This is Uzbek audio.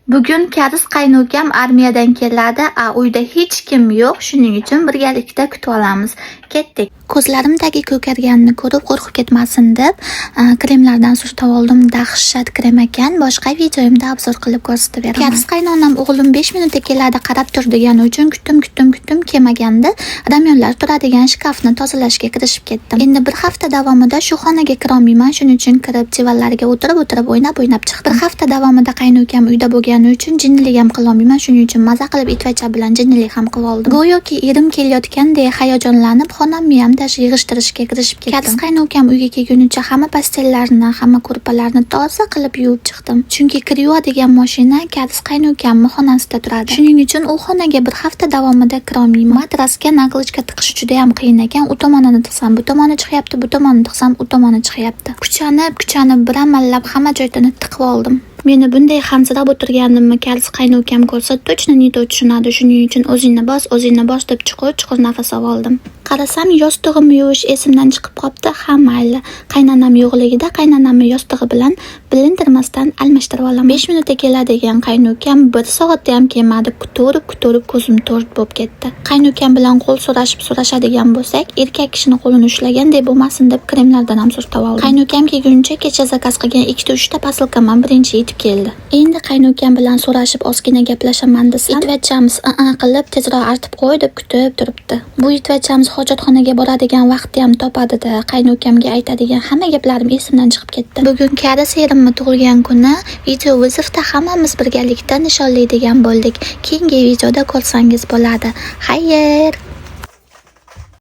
Bugun Karis qaynukam armiyadan keladi, uyda hech kim yo'q, shuning uchun birgalikda kutib olamiz. Ketdik. Ko'zlarimdagi ko'karganini ko'rib qo'rqib ketmasin deb kremlardan surtib oldim. Dahshat krem ekan. Boshqa videoyimda obzor qilib ko'rsatib beraman. Karis qaynonam o'g'lim 5 minutda keladi, qarab tur degani uchun kutdim kelmaganda ramyonlar turadigan shkafni tozalashga kirishib ketdim. Endi bir hafta davomida shu xonaga kirolmayman, shuning uchun kirib divanlariga o'tirib o'ynab chiqdim. Bir hafta davomida qaynukam uyda bo'lgani uchun jinnilik ham qilolmayman, shuning uchun maza qilib itvacha bilan jinnilik ham qilib oldim. Go'yoki erim kelayotgandek hayajonlanib xonamni ham yig'ishtirishga kirishib ketdim. Karis qaynukam uyga kelgunicha hamma pastellarini, hamma ko'rpalarni toza qilib yuvib chiqdim. Chunki kir yuvadigan mashina Karis qaynukamning xonasida turadi. Shuning uchun u xonaga bir hafta davomida kirolmayman. Matrasga naglochka tiqish juda ham qiyin ekan. U tomonini tiqsam, bu tomoni chiqyapti, bu tomonni tiqsam, u tomoni chiqyapti. Kuchanib bir amallab hamma joyini tiqib oldim. Meni bunday hansirab o'tirganimni Karis qaynukam ko'rsa, точно не то tushunadi. Shuning uchun o'zingni bos deb chuqur nafas oldim. Qarasam, yostig'imni yuvish esimdan chiqib qopti. Ha, mayli. Qaynonam yo'qligida qaynonamni yostig'i bilan blindirmasdan almashtirib olaman. 5 minutda keladigan qaynukam 1 soatda ham kelmadi. Kutib ko'zim to'rt bo'lib ketdi. Qaynukam bilan qo'l so'rashadigan bo'lsak, erkak kishini qo'lini ushlaganday bo'lmasin deb kremlardan ham surtib oldim. Qaynukam kelguncha kecha zakaz qilgan 2-3 ta posilkaman birinchi yetib keldi. Endi qaynukam bilan so'rashib ozgina gaplashaman desam, itvachamiz qilib tezroq artib qo'y deb kutib turibdi. Bu itvachamiz hojatxonaga boradigan vaqtni ham topadi-da, qaynukamga aytadigan hamma gaplarim esimdan chiqib ketdi. Bugun Karis erimning tug'ilgan kuni video vizovda hammamiz birgalikda nishonlaydigan bo'ldik. Keyingi videoda ko'rsangiz bo'ladi. Xayr!